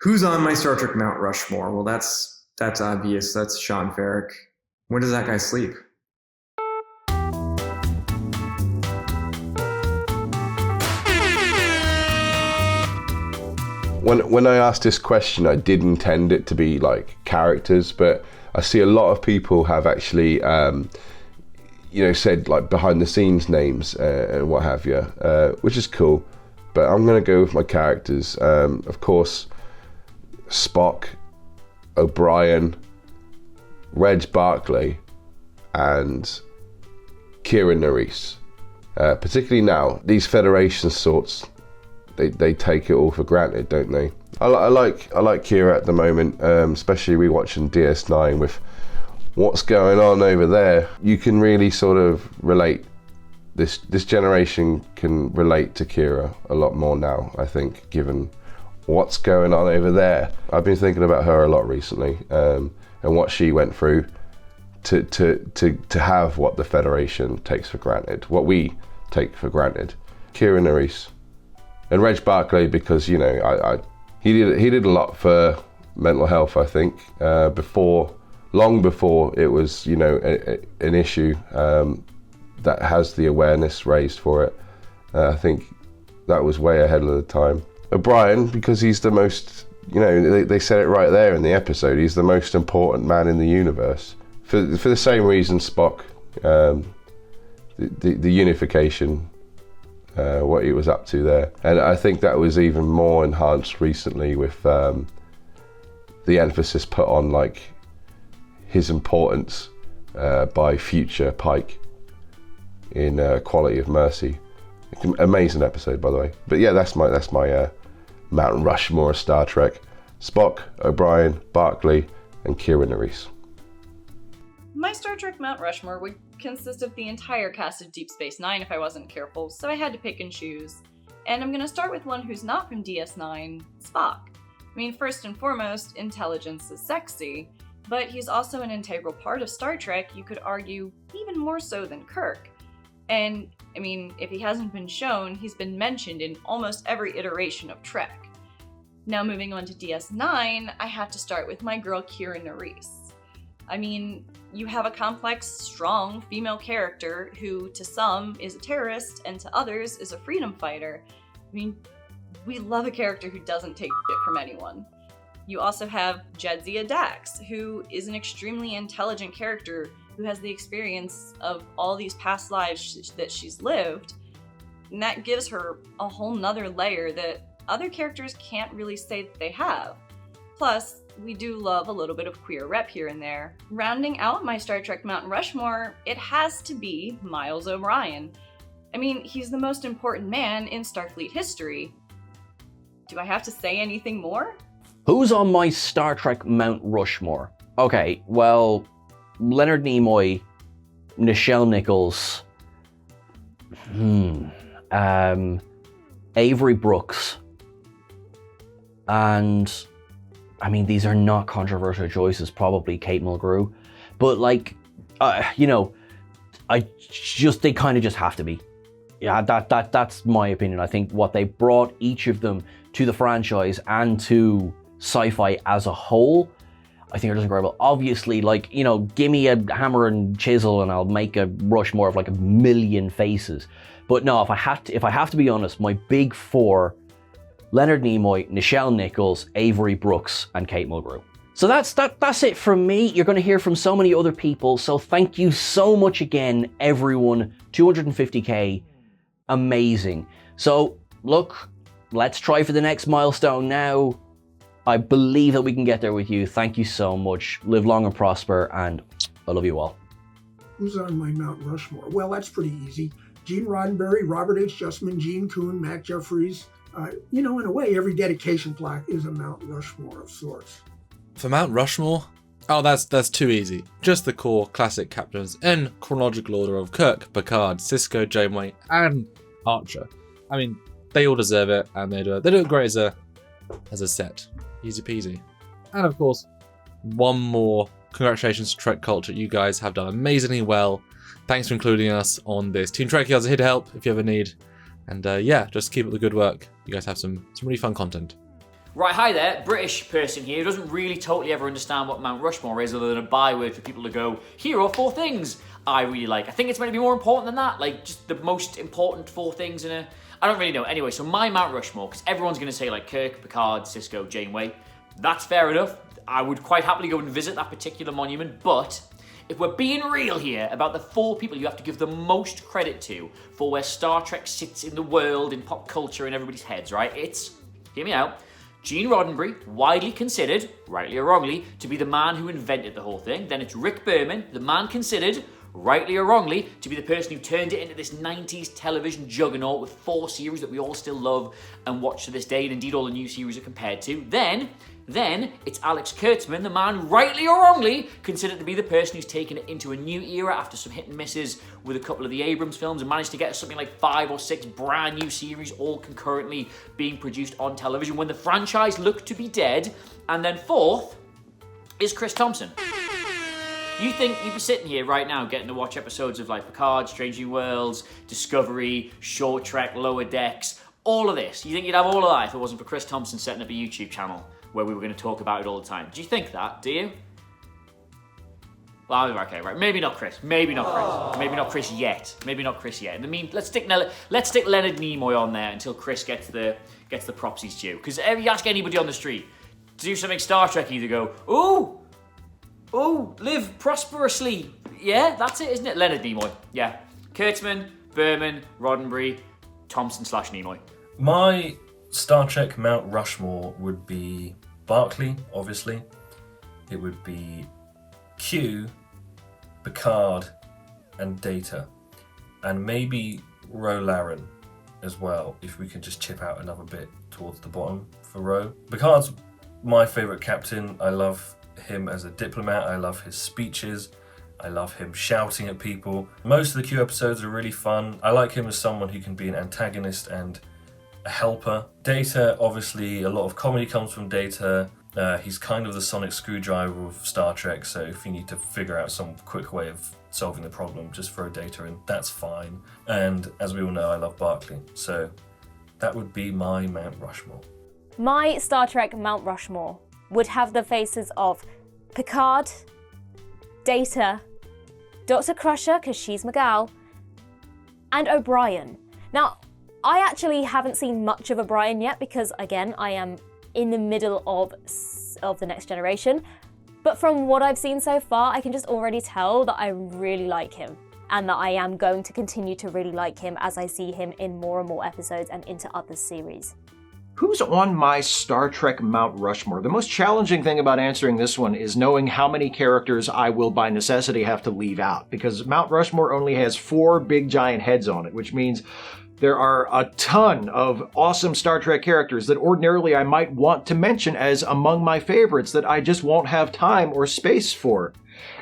Who's on my Star Trek Mount Rushmore? Well, that's obvious. That's Sean Ferrick. When does that guy sleep? When I asked this question, I did intend it to be like characters, but I see a lot of people have actually, said like behind the scenes names and what have you, which is cool. But I'm gonna go with my characters. Of course, Spock, O'Brien, Reg Barclay, and Kira Nerys. Particularly now, these Federation sorts. They take it all for granted, don't they? I like Kira at the moment, especially rewatching DS9 with what's going on over there. You can really sort of relate. This generation can relate to Kira a lot more now, I think, given what's going on over there. I've been thinking about her a lot recently, and what she went through to have what the Federation takes for granted, what we take for granted. Kira Nerys. And Reg Barclay, because he did a lot for mental health, I think, long before it was an issue that has the awareness raised for it. I think that was way ahead of the time. O'Brien, because he's the most, they said it right there in the episode, he's the most important man in the universe for the same reason Spock, the unification. What he was up to there, and I think that was even more enhanced recently with the emphasis put on like his importance by future Pike in Quality of Mercy. Amazing episode, by the way. But yeah, that's my Mount Rushmore of Star Trek: Spock, O'Brien, Barclay, and Kira Nerys. My Star Trek Mount Rushmore would consist of the entire cast of Deep Space Nine if I wasn't careful, so I had to pick and choose. And I'm gonna start with one who's not from DS9, Spock. I mean, first and foremost, intelligence is sexy, but he's also an integral part of Star Trek, you could argue even more so than Kirk. And, I mean, if he hasn't been shown, he's been mentioned in almost every iteration of Trek. Now moving on to DS9, I have to start with my girl Kira Nerys. I mean, you have a complex, strong female character who, to some, is a terrorist, and to others, is a freedom fighter. I mean, we love a character who doesn't take shit from anyone. You also have Jadzia Dax, who is an extremely intelligent character who has the experience of all these past lives that she's lived, and that gives her a whole nother layer that other characters can't really say that they have. Plus, we do love a little bit of queer rep here and there. Rounding out my Star Trek Mount Rushmore, it has to be Miles O'Brien. I mean, he's the most important man in Starfleet history. Do I have to say anything more? Who's on my Star Trek Mount Rushmore? Okay, well, Leonard Nimoy, Nichelle Nichols, Avery Brooks, and I mean, these are not controversial choices, probably Kate Mulgrew, but like, they kind of just have to be. Yeah, that's my opinion. I think what they brought each of them to the franchise and to sci-fi as a whole, I think are just incredible. Obviously, like, give me a hammer and chisel and I'll make a Rushmore of like 1 million faces. But no, if I have to be honest, my big four: Leonard Nimoy, Nichelle Nichols, Avery Brooks, and Kate Mulgrew. So that's it from me. You're going to hear from so many other people, so thank you so much again, everyone. 250k, amazing. So look, let's try for the next milestone now. I believe that we can get there with you. Thank you so much. Live long and prosper, and I love you all. Who's on my Mount Rushmore? Well, that's pretty easy. Gene Roddenberry, Robert H. Justman, Gene Kuhn, Matt Jeffries. In a way, every dedication plaque is a Mount Rushmore of sorts. For Mount Rushmore? Oh, that's too easy. Just the core classic captains in chronological order of Kirk, Picard, Sisko, Janeway, and Archer. I mean, they all deserve it, and they do it great as a set. Easy peasy. And of course, one more congratulations to Trek Culture. You guys have done amazingly well. Thanks for including us on this. Team Trekyards are here to help if you ever need. And just keep up the good work. You guys have some really fun content. Right, hi there, British person here who doesn't really totally ever understand what Mount Rushmore is other than a byword for people to go, here are 4 things I really like. I think it's meant to be more important than that, like just the most important 4 things in a... I don't really know. Anyway, so my Mount Rushmore, because everyone's going to say like Kirk, Picard, Sisko, Janeway. That's fair enough. I would quite happily go and visit that particular monument, but if we're being real here about the 4 people you have to give the most credit to for where Star Trek sits in the world, in pop culture, in everybody's heads, right? It's, hear me out, Gene Roddenberry, widely considered, rightly or wrongly, to be the man who invented the whole thing. Then it's Rick Berman, the man considered, rightly or wrongly, to be the person who turned it into this 90s television juggernaut with 4 series that we all still love and watch to this day, and indeed all the new series are compared to. Then it's Alex Kurtzman, the man, rightly or wrongly, considered to be the person who's taken it into a new era after some hit and misses with a couple of the Abrams films and managed to get something like 5 or 6 brand new series all concurrently being produced on television when the franchise looked to be dead. And then 4th is Chris Thompson. You think you'd be sitting here right now getting to watch episodes of like Picard, Strange New Worlds, Discovery, Short Trek, Lower Decks, all of this. You think you'd have all of that if it wasn't for Chris Thompson setting up a YouTube channel where we were going to talk about it all the time. Do you think that? Do you? Well, okay, right. Maybe not Chris. Maybe not Chris. Maybe not Chris yet. Maybe not Chris yet. I mean, let's stick Leonard Nimoy on there until Chris gets the props he's due. Because if you ask anybody on the street to do something Star Trek, you go, ooh, live prosperously. Yeah, that's it, isn't it? Leonard Nimoy. Yeah. Kurtzman, Berman, Roddenberry, Thompson/Nimoy. My Star Trek Mount Rushmore would be Barclay, obviously. It would be Q, Picard, and Data. And maybe Ro Laren as well, if we could just chip out another bit towards the bottom for Ro. Picard's my favourite captain. I love him as a diplomat. I love his speeches. I love him shouting at people. Most of the Q episodes are really fun. I like him as someone who can be an antagonist and a helper. Data, obviously, a lot of comedy comes from Data. He's kind of the sonic screwdriver of Star Trek, so if you need to figure out some quick way of solving the problem, just throw Data in, that's fine. And as we all know, I love Barclay, so that would be my Mount Rushmore. My Star Trek Mount Rushmore would have the faces of Picard, Data, Dr. Crusher, because she's McGow, and O'Brien. Now, I actually haven't seen much of O'Brien yet because, again, I am in the middle of The Next Generation. But from what I've seen so far, I can just already tell that I really like him and that I am going to continue to really like him as I see him in more and more episodes and into other series. Who's on my Star Trek Mount Rushmore? The most challenging thing about answering this one is knowing how many characters I will by necessity have to leave out, because Mount Rushmore only has 4 big giant heads on it, which means there are a ton of awesome Star Trek characters that ordinarily I might want to mention as among my favorites that I just won't have time or space for.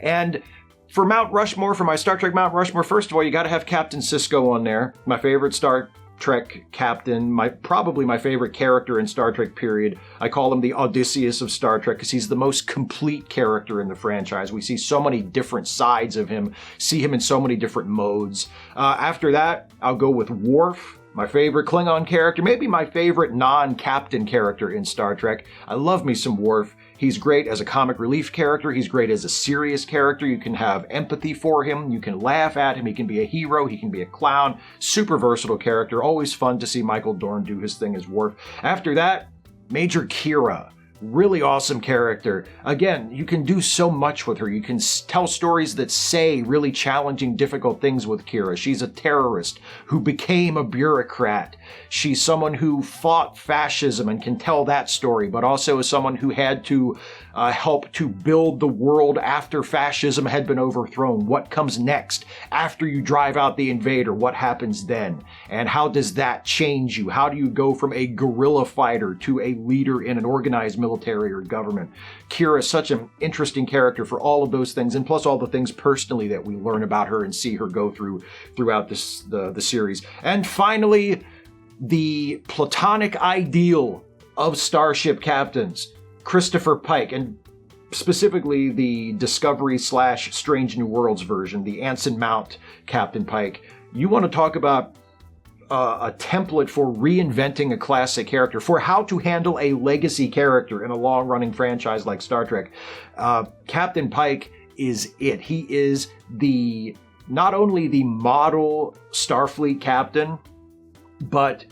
And for Mount Rushmore, for my Star Trek Mount Rushmore, first of all, you gotta have Captain Sisko on there, my favorite Star Trek captain, probably my favorite character in Star Trek, period. I call him the Odysseus of Star Trek because he's the most complete character in the franchise. We see so many different sides of him, see him in so many different modes. After that, I'll go with Worf, my favorite Klingon character, maybe my favorite non-captain character in Star Trek. I love me some Worf. He's great as a comic relief character. He's great as a serious character. You can have empathy for him. You can laugh at him. He can be a hero. He can be a clown. Super versatile character. Always fun to see Michael Dorn do his thing as Worf. After that, Major Kira. Really awesome character. Again, you can do so much with her. You can tell stories that say really challenging, difficult things with Kira. She's a terrorist who became a bureaucrat. She's someone who fought fascism and can tell that story, but also is someone who had to help to build the world after fascism had been overthrown. What comes next? After you drive out the invader, what happens then? And how does that change you? How do you go from a guerrilla fighter to a leader in an organized military or government? Kira is such an interesting character for all of those things, and plus all the things personally that we learn about her and see her go throughout the series. And finally, the platonic ideal of starship captains, Christopher Pike, and specifically the Discovery/Strange New Worlds version, the Anson Mount Captain Pike. You want to talk about a template for reinventing a classic character, for how to handle a legacy character in a long-running franchise like Star Trek. Captain Pike is it. He is not only the model Starfleet captain, but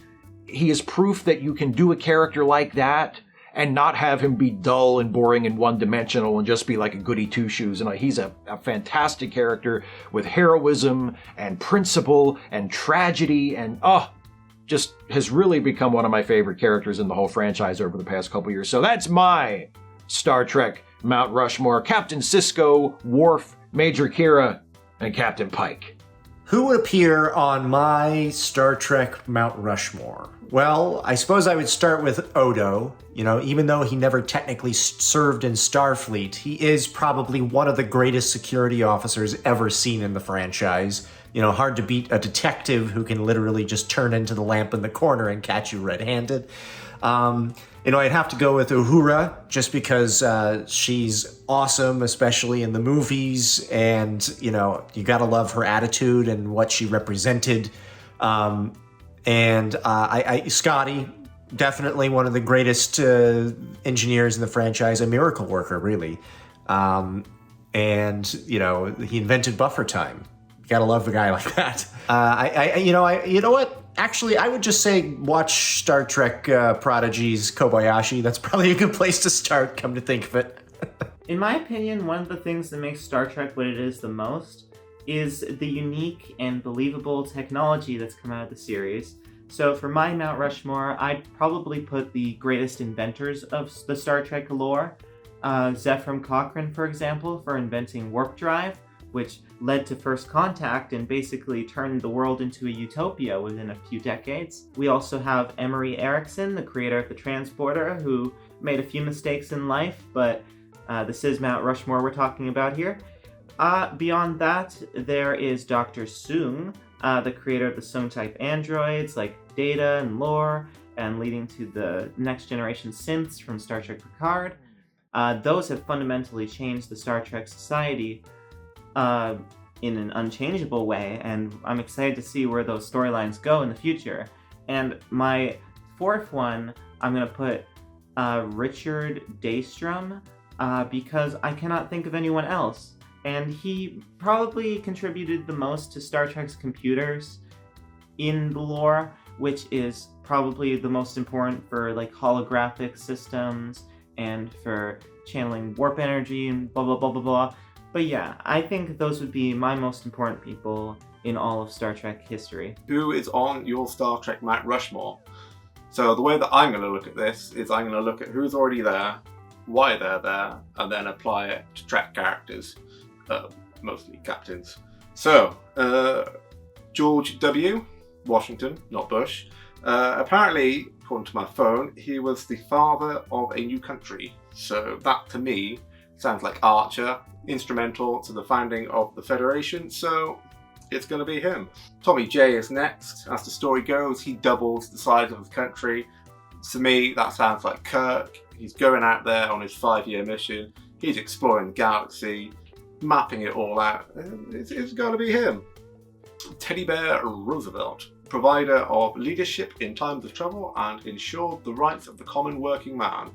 he is proof that you can do a character like that and not have him be dull and boring and one-dimensional and just be like a goody two-shoes. And he's a fantastic character with heroism and principle and tragedy and, just has really become one of my favorite characters in the whole franchise over the past couple years. So that's my Star Trek Mount Rushmore: Captain Sisko, Worf, Major Kira, and Captain Pike. Who would appear on my Star Trek Mount Rushmore? Well, I suppose I would start with Odo. You know, even though he never technically served in Starfleet, he is probably one of the greatest security officers ever seen in the franchise. You know, hard to beat a detective who can literally just turn into the lamp in the corner and catch you red-handed. You know, I'd have to go with Uhura, just because she's awesome, especially in the movies, and, you know, you gotta love her attitude and what she represented. Scotty, definitely one of the greatest engineers in the franchise, a miracle worker, really. And, you know, he invented buffer time. You gotta love a guy like that. You know what? Actually, I would just say watch Star Trek Prodigy's Kobayashi. That's probably a good place to start, come to think of it. In my opinion, one of the things that makes Star Trek what it is the most is the unique and believable technology that's come out of the series. So for my Mount Rushmore, I'd probably put the greatest inventors of the Star Trek lore. Zefram Cochrane, for example, for inventing warp drive, which led to First Contact and basically turned the world into a utopia within a few decades. We also have Emery Erickson, the creator of the Transporter, who made a few mistakes in life, but this is Mount Rushmore we're talking about here. Beyond that, there is Dr. Soong, the creator of the Soong-type androids like Data and Lore, and leading to the next generation synths from Star Trek Picard. Those have fundamentally changed the Star Trek society in an unchangeable way, and I'm excited to see where those storylines go in the future. And my fourth one, I'm going to put Richard Daystrom, because I cannot think of anyone else. And he probably contributed the most to Star Trek's computers in the lore, which is probably the most important for like holographic systems and for channeling warp energy and blah blah blah blah blah. But yeah, I think those would be my most important people in all of Star Trek history. Who is on your Star Trek Mount Rushmore? So the way that I'm going to look at this is I'm going to look at who's already there, why they're there, and then apply it to Trek characters, mostly captains. So, George W. Washington, not Bush. Apparently, according to my phone, he was the father of a new country. So that, to me, sounds like Archer, instrumental to the founding of the Federation, so it's going to be him. Tommy J is next. As the story goes, he doubles the size of his country. To me, that sounds like Kirk. He's going out there on his 5-year mission. He's exploring the galaxy, mapping it all out. It's got to be him. Teddy Bear Roosevelt, provider of leadership in times of trouble and ensured the rights of the common working man.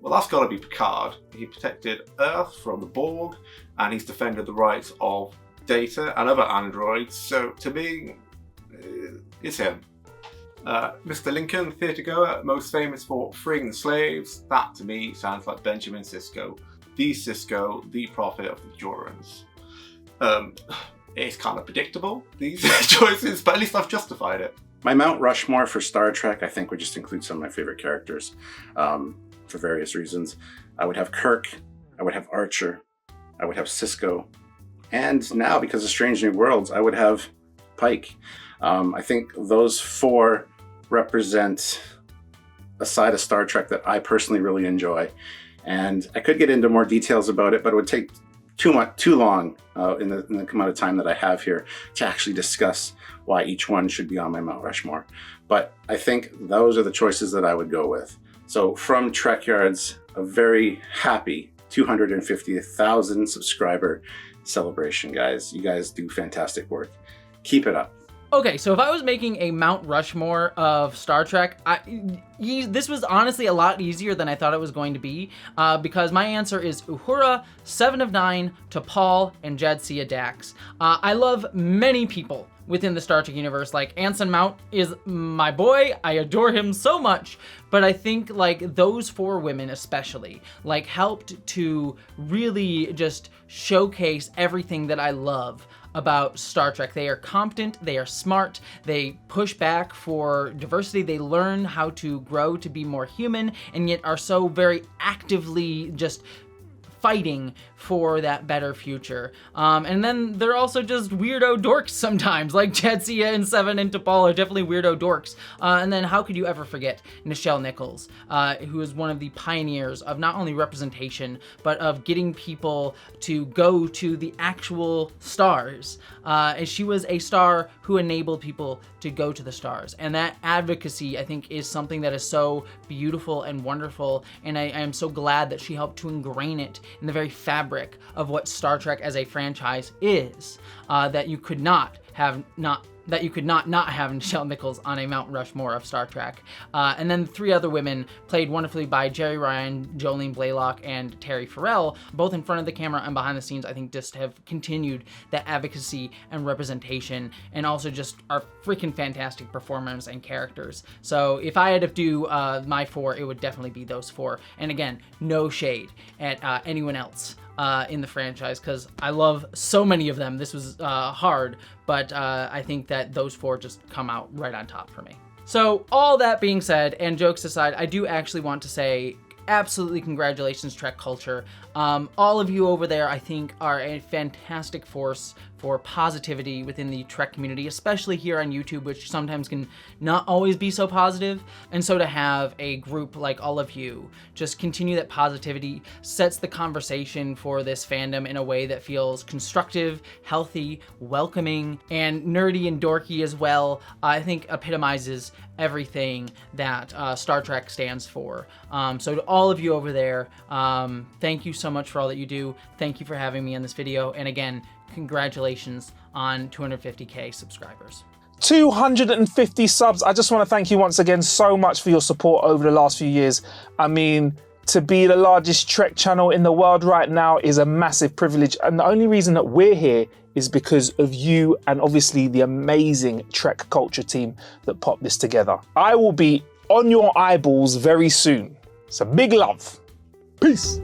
Well, that's got to be Picard. He protected Earth from the Borg, and he's defended the rights of Data and other androids, so to me, it's him. Mr. Lincoln, theatre goer, most famous for freeing the slaves. That, to me, sounds like Benjamin Sisko. The Sisko, the prophet of the Jorans. It's kind of predictable, these choices, but at least I've justified it. My Mount Rushmore for Star Trek, I think, would just include some of my favorite characters. For various reasons. I would have Kirk, I would have Archer, I would have Sisko, and now, because of Strange New Worlds, I would have Pike. I think those four represent a side of Star Trek that I personally really enjoy. And I could get into more details about it, but it would take too long in the amount of time that I have here to actually discuss why each one should be on my Mount Rushmore. But I think those are the choices that I would go with. So from Trekyards, a very happy 250,000 subscriber celebration, guys. You guys do fantastic work. Keep it up. Okay, so if I was making a Mount Rushmore of Star Trek, this was honestly a lot easier than I thought it was going to be, because my answer is Uhura, Seven of Nine, T'Pol, and Jadzia Dax. I love many people within the Star Trek universe. Like, Anson Mount is my boy. I adore him so much. But I think, like, those 4 women especially, like, helped to really just showcase everything that I love about Star Trek. They are competent, they are smart, they push back for diversity, they learn how to grow to be more human, and yet are so very actively just fighting for that better future. And then they're also just weirdo dorks sometimes, like Jadzia and Seven and T'Pol are definitely weirdo dorks. And then how could you ever forget Nichelle Nichols, who is one of the pioneers of not only representation, but of getting people to go to the actual stars. And she was a star who enabled people to go to the stars. And that advocacy, I think, is something that is so beautiful and wonderful. And I am so glad that she helped to ingrain it in the very fabric of what Star Trek as a franchise is, that you could not have not have Nichelle Nichols on a Mount Rushmore of Star Trek. And then 3 other women played wonderfully by Jerry Ryan, Jolene Blaylock, and Terry Farrell, both in front of the camera and behind the scenes. I think just have continued that advocacy and representation, and also just are freaking fantastic performers and characters. So if I had to do my 4, it would definitely be those 4. And again, no shade at anyone else in the franchise, because I love so many of them. This was hard, but I think that those 4 just come out right on top for me. So all that being said, and jokes aside, I do actually want to say absolutely congratulations, Trek Culture. All of you over there, I think, are a fantastic force for positivity within the Trek community, especially here on YouTube, which sometimes can not always be so positive. And so to have a group like all of you just continue that positivity sets the conversation for this fandom in a way that feels constructive, healthy, welcoming, and nerdy and dorky as well. I think epitomizes everything that Star Trek stands for. So to all of you over there, thank you so much for all that you do. Thank you for having me in this video. And again, congratulations on 250k subscribers. 250 subs. I just want to thank you once again so much for your support over the last few years. I mean, to be the largest Trek channel in the world right now is a massive privilege. And the only reason that we're here is because of you and obviously the amazing Trek Culture team that popped this together. I will be on your eyeballs very soon. So big love. Peace.